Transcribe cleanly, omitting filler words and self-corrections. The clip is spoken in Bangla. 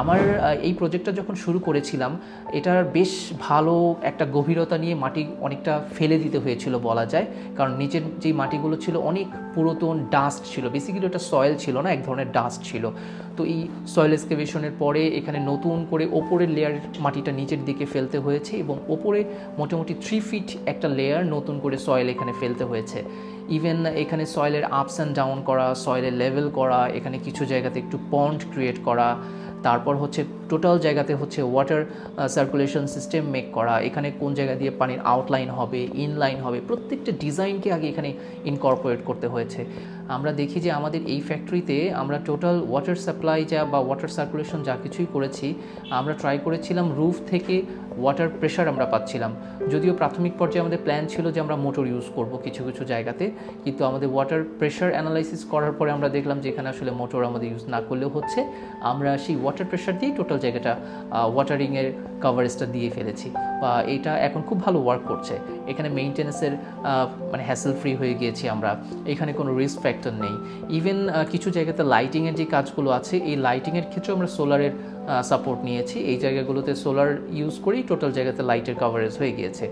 আমার এই প্রজেক্টটা যখন শুরু করেছিলাম এটার বেশ ভালো একটা গভীরতা নিয়ে মাটি অনেকটা ফেলে দিতে হয়েছিল বলা যায়, কারণ নিচের যেই মাটিগুলো ছিল অনেক পুরাতন ডাস্ট ছিল, বেসিক্যালি ওটা সয়েল ছিল না, এক ধরনের ডাস্ট ছিল। তো এই সয়েল এক্সকেভেশনের পরে এখানে নতুন করে ওপরের লেয়ার মাটিটা নিচের দিকে ফেলতে হয়েছে এবং ওপরে মোটামুটি 3 ফিট একটা লেয়ার নতুন করে সয়েল এখানে ফেলতে হয়েছে। ইভেন এখানে সয়েলের আপস অ্যান্ড ডাউন করা, সয়েলের লেভেল করা, এখানে কিছু জায়গাতে একটু পন্ড ক্রিয়েট করা, তারপর হচ্ছে টোটাল জায়গাতে হচ্ছে ওয়াটার সার্কুলেশন সিস্টেম মেক করা, এখানে কোন জায়গা দিয়ে পানির আউটলাইন হবে, ইনলাইন হবে, প্রত্যেকটা ডিজাইনকে আগে এখানে ইনকর্পোরেট করতে হয়েছে। আমরা দেখি যে আমাদের এই ফ্যাক্টরিতে আমরা টোটাল ওয়াটার সাপ্লাই যা বা ওয়াটার সার্কুলেশন যা কিছুই করেছি, আমরা ট্রাই করেছিলাম রুফ থেকে ওয়াটার প্রেশার আমরা পাচ্ছিলাম। যদিও প্রাথমিক পর্যায়ে আমাদের প্ল্যান ছিল যে আমরা মোটর ইউজ করব কিছু কিছু জায়গাতে, কিন্তু আমাদের ওয়াটার প্রেশার অ্যানালাইসিস করার পরে আমরা দেখলাম যে এখানে আসলে মোটর আমাদের ইউজ না করলেও হচ্ছে, আমরা সেই ওয়াটার প্রেশার দিয়েই টোটাল জায়গাটা ওয়াটারিংয়ের কাভারেজটা দিয়ে ফেলেছি, বা এটা এখন খুব ভালো ওয়ার্ক করছে। এখানে মেইনটেন্যান্সের মানে হ্যাসেল ফ্রি হয়ে গিয়েছি আমরা, এখানে কোনো রিস্ক ফ্যাক্টর নেই। ইভেন কিছু জায়গাতে লাইটিংয়ের যে কাজগুলো আছে, এই লাইটিংয়ের ক্ষেত্রেও আমরা সোলারের সাপোর্ট নিয়েছি। এই জায়গাগুলোতে সোলার ইউজ করেই টোটাল জায়গাতে লাইটের কাভারেজ হয়ে গিয়েছে।